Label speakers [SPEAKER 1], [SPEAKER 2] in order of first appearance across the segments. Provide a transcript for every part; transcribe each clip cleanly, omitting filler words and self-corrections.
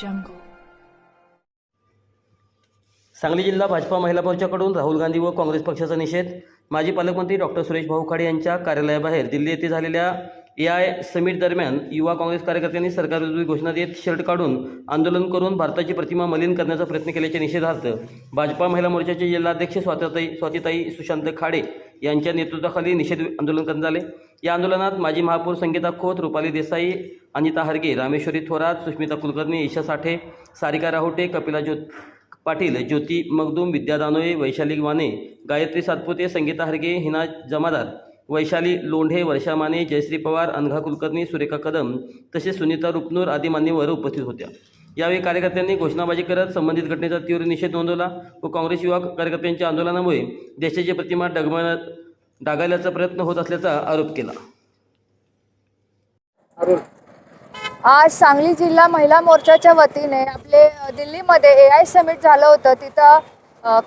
[SPEAKER 1] jungle.
[SPEAKER 2] Sangli जिल्हा भाजपा महिला मोर्चाकडून राहुल गांधी व काँग्रेस पक्षाचा निषेध. माजी पालकमंत्री डॉक्टर सुरेश भाऊ खाडे यांच्या कार्यालयाबाहेर दिल्ली येथे झालेल्या AI समिट दरम्यान युवा काँग्रेस कार्यकर्त्यांनी सरकारविरोधी घोषणा देत शर्ट काढून आंदोलन करून भारताची प्रतिमा मलिन करण्याचा प्रयत्न केल्याच्या निषेधार्थ भाजपा महिला मोर्चाचे जिल्हाध्यक्ष स्वातीताई सुशांत खाडे यांच्या नेतृत्वाखाली निषेध आंदोलन करण्यात आले. या आंदोलनात माजी महापौर संगीता खोत, रुपाली देसाई, अनिता हरगे, रामेश्वरी थोरात, सुष्मिता कुलकर्णी, ईशा साठे, सारिका राहुटे, कपिला पाटील, ज्योती मगदूम, विद्या दानोळे, वैशाली माने, गायत्री सातपुते, संगीता हरगे, हिना जमादार, वैशाली लोंढे, वर्षा माने, जयश्री पवार, अनघा कुलकर्णी, सुरेखा कदम तसेच सुनीता रुपनूर आदी मान्यवर उपस्थित होत्या. यावेळी कार्यकर्त्यांनी घोषणाबाजी करत संबंधित घटनेचा तीव्र निषेध नोंदवला व काँग्रेस युवा कार्यकर्त्यांच्या आंदोलनामुळे देशाची प्रतिमा डागाळण्याचा प्रयत्न होत असल्याचा आरोप केला.
[SPEAKER 3] आज सांगली जिल्हा महिला मोर्चाच्या वतीने आपले दिल्लीमध्ये AI समिट झालं होतं. तिथं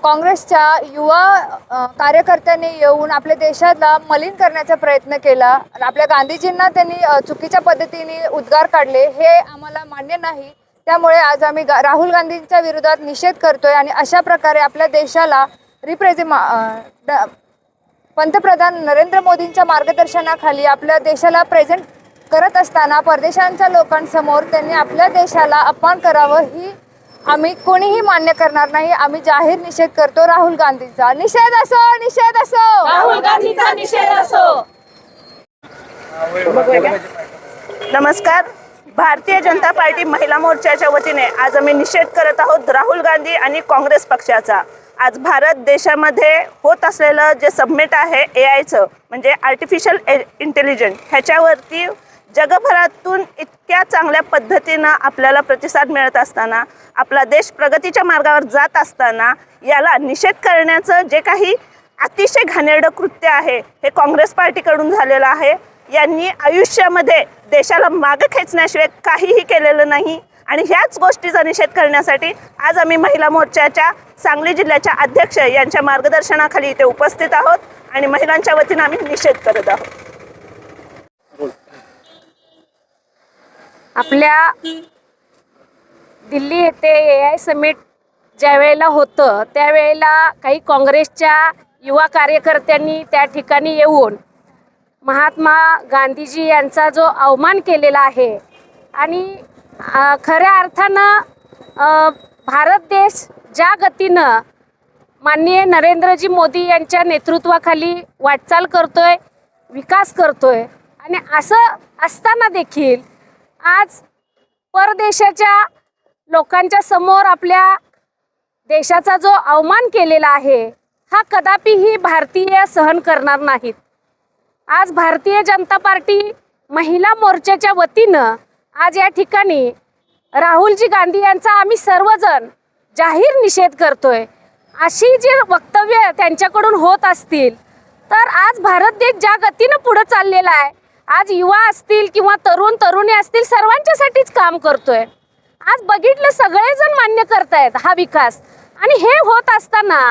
[SPEAKER 3] काँग्रेसच्या युवा कार्यकर्त्यांनी येऊन आपल्या देशाला मलिन करण्याचा प्रयत्न केला. आपल्या गांधीजींना त्यांनी चुकीच्या पद्धतीने उद्गार काढले, हे आम्हाला मान्य नाही. त्यामुळे आज आम्ही राहुल गांधींच्या विरोधात निषेध करतोय आणि अशा प्रकारे आपल्या देशाला पंतप्रधान नरेंद्र मोदींच्या मार्गदर्शनाखाली आपल्या देशाला प्रेझेंट करत असताना परदेशांच्या लोकांसमोर त्यांनी आपल्या देशाला अपमान करावं ही आम्ही कोणीही मान्य करणार नाही. आम्ही जाहीर निषेध करतो. राहुल गांधींचा निषेध असो, निषेध असो,
[SPEAKER 4] राहुल गांधींचा निषेध असो. नमस्कार. भारतीय जनता पार्टी महिला मोर्चाच्या वतीने आज आम्ही निषेध करत आहोत राहुल गांधी आणि काँग्रेस पक्षाचा. आज भारत देशामध्ये होत असलेलं जे सबमिट आहे AIचं म्हणजे आर्टिफिशियल इंटेलिजन्स, ह्याच्यावरती जगभरातून इतक्या चांगल्या पद्धतीनं आपल्याला प्रतिसाद मिळत असताना, आपला देश प्रगतीच्या मार्गावर जात असताना याला निषेध करण्याचं जे काही अतिशय घाणेरडं कृत्य आहे हे काँग्रेस पार्टीकडून झालेलं आहे. यांनी आयुष्यामध्ये देशाला मागं खेचण्याशिवाय काहीही केलेलं नाही आणि ह्याच गोष्टीचा निषेध करण्यासाठी आज आम्ही महिला मोर्चाच्या सांगली जिल्ह्याच्या अध्यक्ष यांच्या मार्गदर्शनाखाली इथे उपस्थित आहोत आणि महिलांच्या वतीने आम्ही निषेध करत आहोत.
[SPEAKER 5] आपल्या दिल्ली येथे AI समिट ज्या वेळेला होतं त्यावेळेला काही काँग्रेसच्या युवा कार्यकर्त्यांनी त्या ठिकाणी येऊन महात्मा गांधीजी यांचा जो अवमान केलेला आहे आणि खऱ्या अर्थानं भारत देश ज्या गतीनं माननीय नरेंद्रजी मोदी यांच्या नेतृत्वाखाली वाटचाल करतोय, विकास करतोय आणि असं असताना देखील आज परदेशाच्या लोकांच्या समोर आपल्या देशाचा जो अवमान केलेला आहे हा कदापिही भारतीय सहन करणार नाहीत. आज भारतीय जनता पार्टी महिला मोर्चाच्या वतीनं आज या ठिकाणी राहुलजी गांधी यांचा आम्ही सर्वजण जाहीर निषेध करतोय. अशी जी वक्तव्य त्यांच्याकडून होत असतील तर आज भारत देश ज्या गतीनं पुढे चाललेला आहे, आज युवा असतील किंवा तरुण तरुणी असतील सर्वांच्यासाठीच काम करतोय. आज बघितलं सगळेजण मान्य करतायत हा विकास आणि हे होत असताना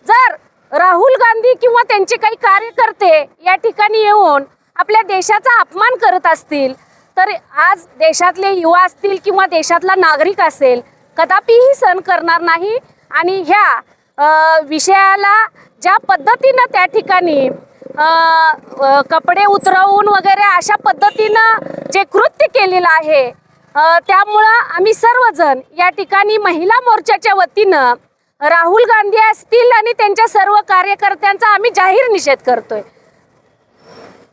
[SPEAKER 5] जर राहुल गांधी किंवा त्यांचे काही कार्यकर्ते या ठिकाणी येऊन आपल्या देशाचा अपमान करत असतील तर आज देशातले युवा असतील किंवा देशातला नागरिक असेल कदापिही सहन करणार नाही. आणि ह्या विषयाला ज्या पद्धतीनं त्या ठिकाणी कपडे उतरवून वगैरे अशा पद्धतीनं जे कृत्य केलेलं आहे त्यामुळं आम्ही सर्वजण या ठिकाणी महिला मोर्चाच्या वतीनं राहुल गांधी असतील आणि त्यांच्या सर्व कार्यकर्त्यांचा आम्ही जाहीर निषेध करतोय.